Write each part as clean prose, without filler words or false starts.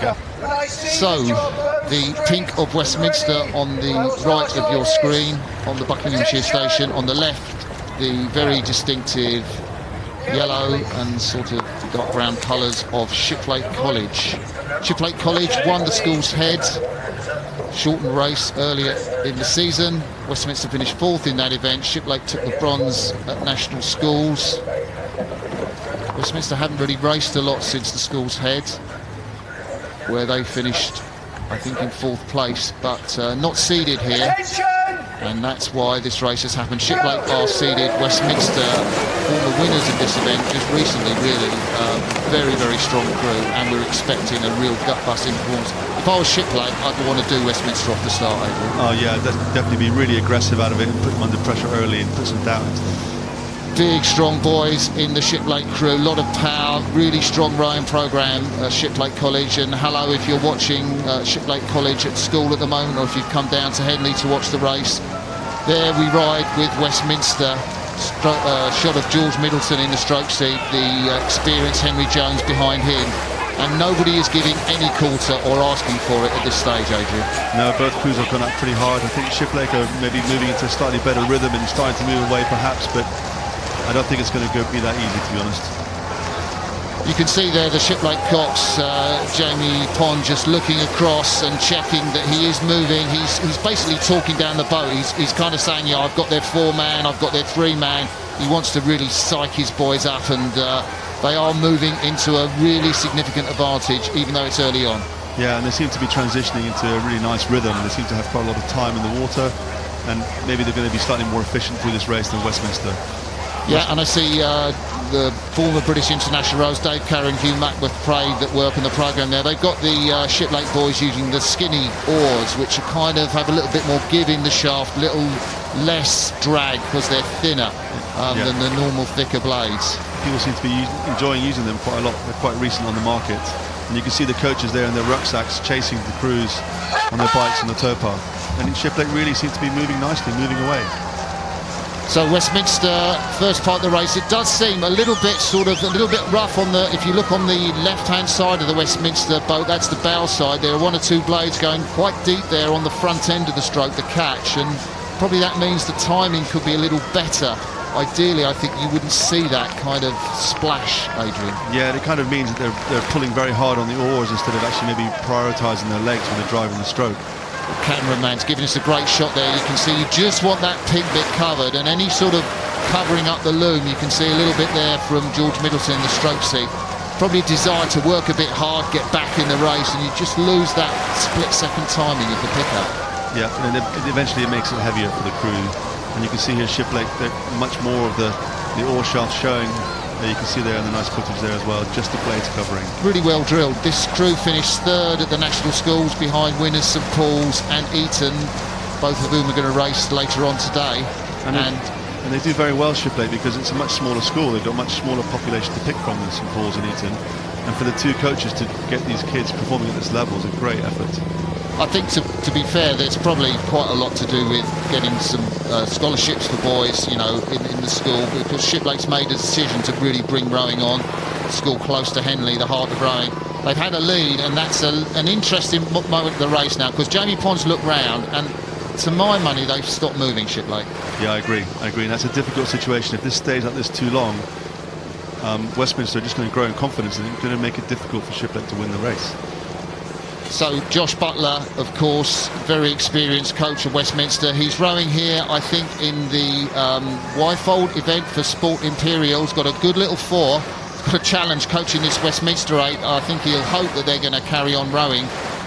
go. So, the pink of Westminster on the right of your screen, on the Buckinghamshire station. On the left, the very distinctive yellow and sort of dark brown colours of Shiplake College. Shiplake College won the school's head, shortened race earlier in the season. Westminster finished 4th in that event. Shiplake took the bronze at national schools. Westminster haven't really raced a lot since the school's head, where they finished, I think, in 4th place, but not seeded here, and that's why this race has happened. Shiplake are seeded. Westminster, former winners of this event just recently, really. Very, very strong crew, and we're expecting a real gut-busting performance. If I was Shiplake, I'd want to do Westminster off the start, Adrian. Oh yeah, definitely be really aggressive out of it and put them under pressure early and put some doubt into them. Big, strong boys in the Shiplake crew, a lot of power, really strong rowing programme, Shiplake College. And hello if you're watching Shiplake College at school at the moment, or if you've come down to Henley to watch the race. There we ride with Westminster, shot of George Middleton in the stroke seat, the experienced Henry Jones behind him. And nobody is giving any quarter or asking for it at this stage, Adrian. No, both crews have gone up pretty hard. I think Shiplake are maybe moving into a slightly better rhythm and starting to move away perhaps, but I don't think it's going to be that easy, to be honest. You can see there the Shiplake Cox, Jamie Pond, just looking across and checking that he is moving. He's basically talking down the boat. He's kind of saying, yeah, I've got their 4-man, I've got their 3-man. He wants to really psych his boys up, and they are moving into a really significant advantage, even though it's early on. Yeah, and they seem to be transitioning into a really nice rhythm. They seem to have quite a lot of time in the water, and maybe they're going to be slightly more efficient through this race than Westminster. Yeah, and I see the former British international rowers, Dave Carey and Hugh Mackworth-Praed, that work on the programme there. They've got the Shiplake boys using the skinny oars, which are kind of have a little bit more give in the shaft, little less drag because they're thinner than the normal thicker blades. People seem to be enjoying using them quite a lot. They're quite recent on the market. And you can see the coaches there in their rucksacks chasing the crews on their bikes on the towpath. And Shiplake really seems to be moving nicely, moving away. So Westminster, first part of the race, it does seem a little bit rough on the, if you look on the left-hand side of the Westminster boat, that's the bow side. There are 1 or 2 blades going quite deep there on the front end of the stroke, the catch, and probably that means the timing could be a little better. Ideally, I think you wouldn't see that kind of splash, Adrian. Yeah, it kind of means that they're pulling very hard on the oars instead of actually maybe prioritising their legs when they're driving the stroke. Cameraman's giving us a great shot there. You can see you just want that pink bit covered, and any sort of covering up the loom, you can see a little bit there from George Middleton in the stroke seat. Probably a desire to work a bit hard, get back in the race, and you just lose that split-second timing of the pickup. Yeah, and eventually it makes it heavier for the crew. And you can see here Shiplake, much more of the oar shaft showing. You can see there in the nice footage there as well, just the blades covering. Really well drilled. This crew finished 3rd at the national schools behind winners St Paul's and Eton, both of whom are going to race later on today. And they do very well, Shiplake, because it's a much smaller school. They've got a much smaller population to pick from than St Paul's and Eton. And for the 2 coaches to get these kids performing at this level is a great effort. I think, to be fair, there's probably quite a lot to do with getting some scholarships for boys, you know, in the school, because Shiplake's made a decision to really bring rowing on. School close to Henley, the heart of rowing. They've had a lead, and that's an interesting moment of the race now, because Jamie Pond's looked round, and to my money, they've stopped moving, Shiplake. Yeah, I agree. And that's a difficult situation. If this stays like this too long, Westminster are just going to grow in confidence, and it's going to make it difficult for Shiplake to win the race. So Josh Butler, of course, very experienced coach of Westminster. He's rowing here, I think, in the Y-fold event for Sport Imperials. Got a good little 4. Got a challenge coaching this Westminster 8. I think he'll hope that they're going to carry on rowing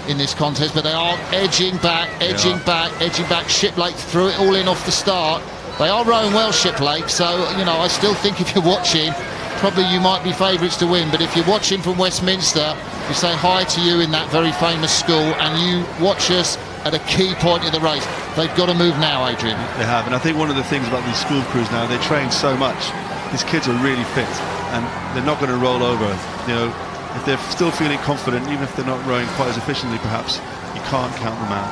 in this contest, but they are edging back. Shiplake threw it all in off the start. They are rowing well, Shiplake, so, you know, I still think if you're watching, probably you might be favourites to win, but if you're watching from Westminster, we say hi to you in that very famous school, and you watch us at a key point of the race. They've got to move now, Adrian. They have, and I think one of the things about these school crews now, they train so much. These kids are really fit, and they're not going to roll over. You know, if they're still feeling confident, even if they're not rowing quite as efficiently, perhaps, you can't count them out.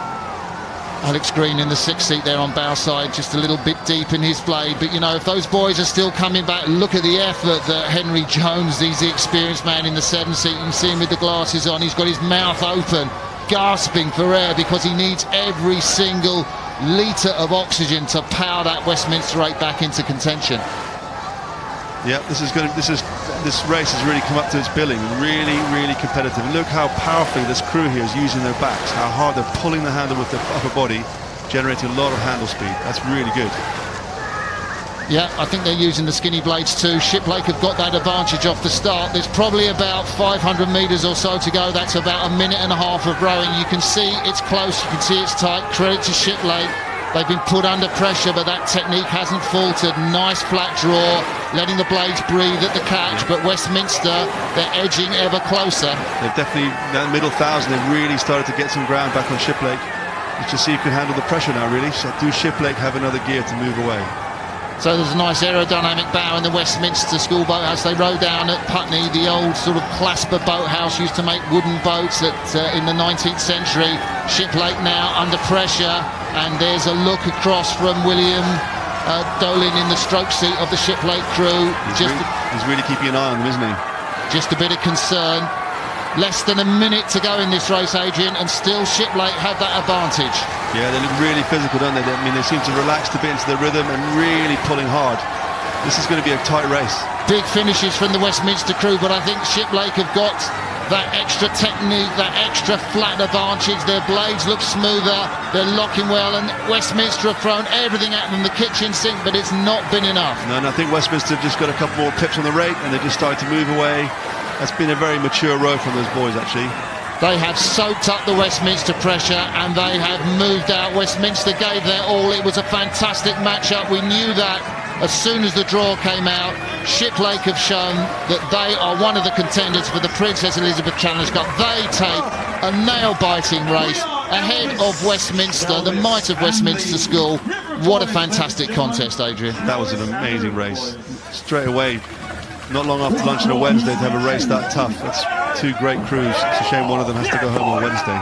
Alex Green in the 6th seat there on bow side, just a little bit deep in his blade. But, you know, if those boys are still coming back, look at the effort that Henry Jones, he's the experienced man in the 7th seat. You can see him with the glasses on. He's got his mouth open, gasping for air because he needs every single litre of oxygen to power that Westminster 8 back into contention. Yeah, this race has really come up to its billing. Really competitive. Look how powerfully this crew here is using their backs, how hard they're pulling the handle with their upper body, generating a lot of handle speed. That's really good. Yeah, I think they're using the skinny blades too. Shiplake have got that advantage off the start. There's probably about 500 metres or so to go. That's about a minute and a half of rowing. You can see it's close, you can see it's tight. Credit to Shiplake. They've been put under pressure, but that technique hasn't faltered. Nice flat draw, letting the blades breathe at the catch, but Westminster, they're edging ever closer. They've definitely, that middle 1,000, they've really started to get some ground back on Shiplake. Let's just see who can handle the pressure now, really. So do Shiplake have another gear to move away? So there's a nice aerodynamic bow in the Westminster School boathouse. They row down at Putney, the old sort of clasper boathouse used to make wooden boats in the 19th century. Shiplake now under pressure, and there's a look across from William Dolin in the stroke seat of the Shiplake crew. He's really keeping an eye on them, isn't he? Just a bit of concern. Less than a minute to go in this race, Adrian, and still Shiplake have that advantage. Yeah, they look really physical, don't they? I mean, they seem to relax a bit into the rhythm and really pulling hard. This is going to be a tight race. Big finishes from the Westminster crew, but I think Shiplake have got that extra technique, that extra flat advantage. Their blades look smoother, they're locking well, and Westminster have thrown everything at them, the kitchen sink, but it's not been enough. No, and I think Westminster have just got a couple more pips on the rate, and they're just starting to move away. That's been a very mature row from those boys, actually. They have soaked up the Westminster pressure and they have moved out. Westminster gave their all. It was a fantastic match-up. We knew that as soon as the draw came out. Shiplake have shown that they are one of the contenders for the Princess Elizabeth Challenge Cup. They take a nail-biting race ahead of Westminster, the might of Westminster School. What a fantastic contest, Adrian. That was an amazing race. Straight away, not long after lunch on a Wednesday, to have a race that tough. That's two great crews. It's a shame one of them has to go home on Wednesday.